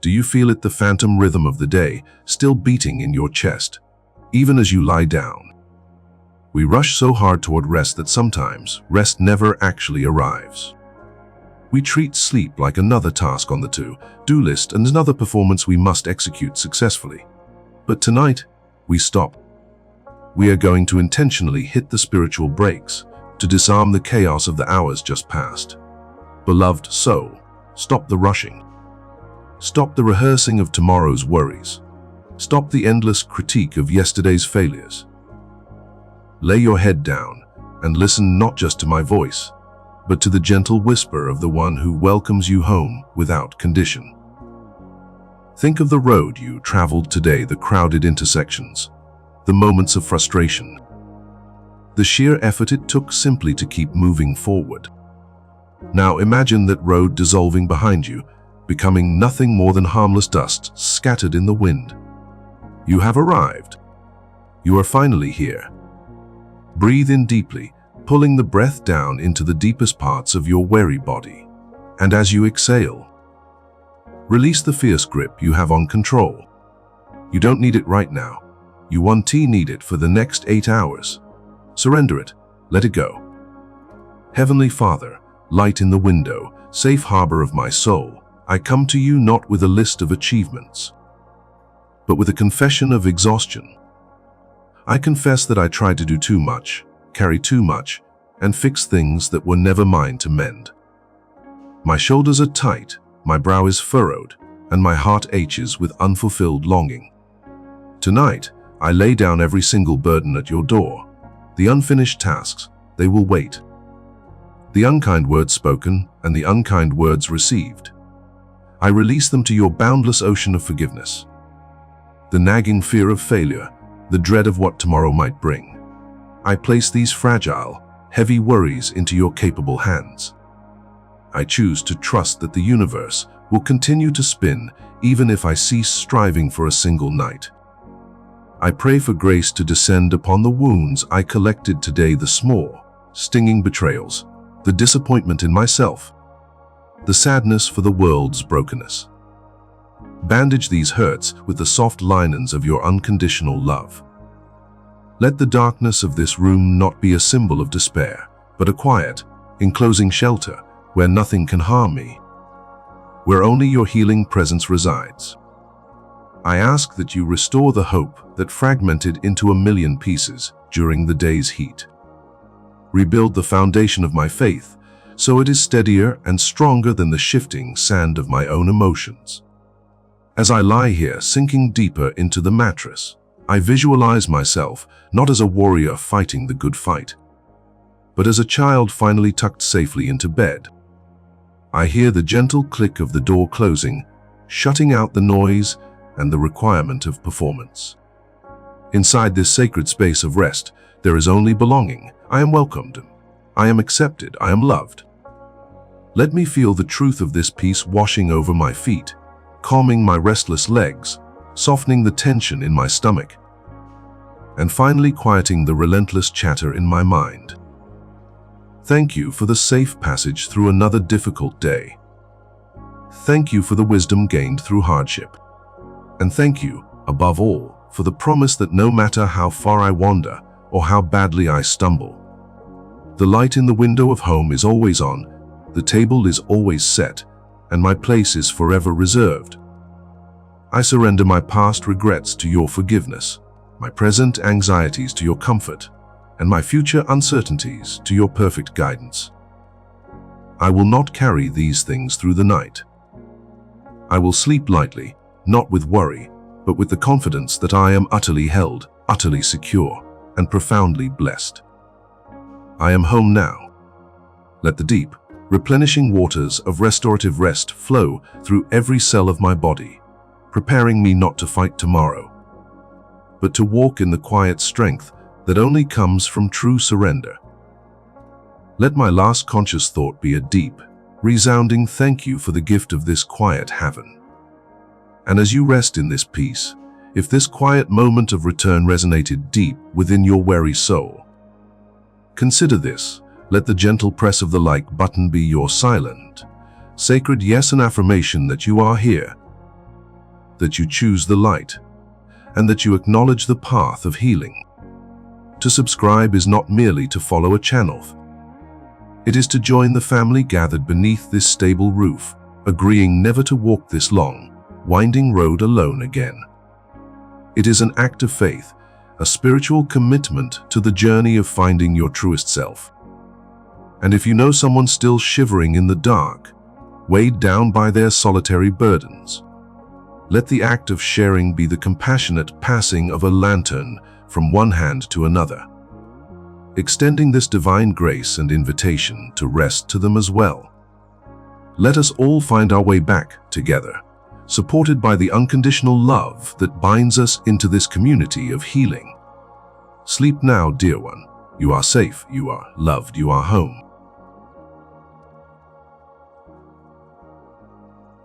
Do you feel it, the phantom rhythm of the day, still beating in your chest, even as you lie down? We rush so hard toward rest that sometimes rest never actually arrives. We treat sleep like another task on the to-do list and another performance we must execute successfully. But tonight, we stop. We are going to intentionally hit the spiritual brakes to disarm the chaos of the hours just past. Beloved soul, stop the rushing. Stop the rehearsing of tomorrow's worries. Stop the endless critique of yesterday's failures. Lay your head down and listen not just to my voice, but to the gentle whisper of the one who welcomes you home without condition. Think of the road you traveled today, the crowded intersections, the moments of frustration, the sheer effort it took simply to keep moving forward. Now imagine that road dissolving behind you, becoming nothing more than harmless dust scattered in the wind. You have arrived. You are finally here. Breathe in deeply, pulling the breath down into the deepest parts of your weary body. And as you exhale, release the fierce grip you have on control. You don't need it right now. You won't need it for the next 8 hours. Surrender it. Let it go. Heavenly Father, light in the window, safe harbor of my soul, I come to you not with a list of achievements, but with a confession of exhaustion. I confess that I tried to do too much, carry too much, and fix things that were never mine to mend. My shoulders are tight, my brow is furrowed, and my heart aches with unfulfilled longing. Tonight, I lay down every single burden at your door. The unfinished tasks, they will wait. The unkind words spoken and the unkind words received. I release them to your boundless ocean of forgiveness. The nagging fear of failure, the dread of what tomorrow might bring. I place these fragile, heavy worries into your capable hands. I choose to trust that the universe will continue to spin even if I cease striving for a single night. I pray for grace to descend upon the wounds I collected today, the small, stinging betrayals, the disappointment in myself, the sadness for the world's brokenness. Bandage these hurts with the soft linens of your unconditional love. Let the darkness of this room not be a symbol of despair, but a quiet, enclosing shelter where nothing can harm me, where only your healing presence resides. I ask that you restore the hope that fragmented into a million pieces during the day's heat. Rebuild the foundation of my faith so it is steadier and stronger than the shifting sand of my own emotions. As I lie here sinking deeper into the mattress, I visualize myself not as a warrior fighting the good fight, but as a child finally tucked safely into bed. I hear the gentle click of the door closing, shutting out the noise and the requirement of performance. Inside this sacred space of rest, there is only belonging. I am welcomed. I am accepted. I am loved. Let me feel the truth of this peace washing over my feet, calming my restless legs, softening the tension in my stomach, and finally quieting the relentless chatter in my mind. Thank you for the safe passage through another difficult day. Thank you for the wisdom gained through hardship. And thank you, above all, for the promise that no matter how far I wander or how badly I stumble, the light in the window of home is always on, the table is always set, and my place is forever reserved. I surrender my past regrets to your forgiveness, my present anxieties to your comfort, and my future uncertainties to your perfect guidance. I will not carry these things through the night. I will sleep lightly, not with worry, but with the confidence that I am utterly held, utterly secure, and profoundly blessed. I am home now. Let the deep, replenishing waters of restorative rest flow through every cell of my body, preparing me not to fight tomorrow, but to walk in the quiet strength that only comes from true surrender. Let my last conscious thought be a deep, resounding thank you for the gift of this quiet haven. And as you rest in this peace, if this quiet moment of return resonated deep within your weary soul, consider this. Let the gentle press of the like button be your silent, sacred yes and affirmation that you are here, that you choose the light, and that you acknowledge the path of healing. To subscribe is not merely to follow a channel. It is to join the family gathered beneath this stable roof, agreeing never to walk this long, winding road alone again. It is an act of faith, a spiritual commitment to the journey of finding your truest self. And if you know someone still shivering in the dark, weighed down by their solitary burdens, let the act of sharing be the compassionate passing of a lantern from one hand to another, extending this divine grace and invitation to rest to them as well. Let us all find our way back together, supported by the unconditional love that binds us into this community of healing. Sleep now, dear one. You are safe, you are loved, you are home.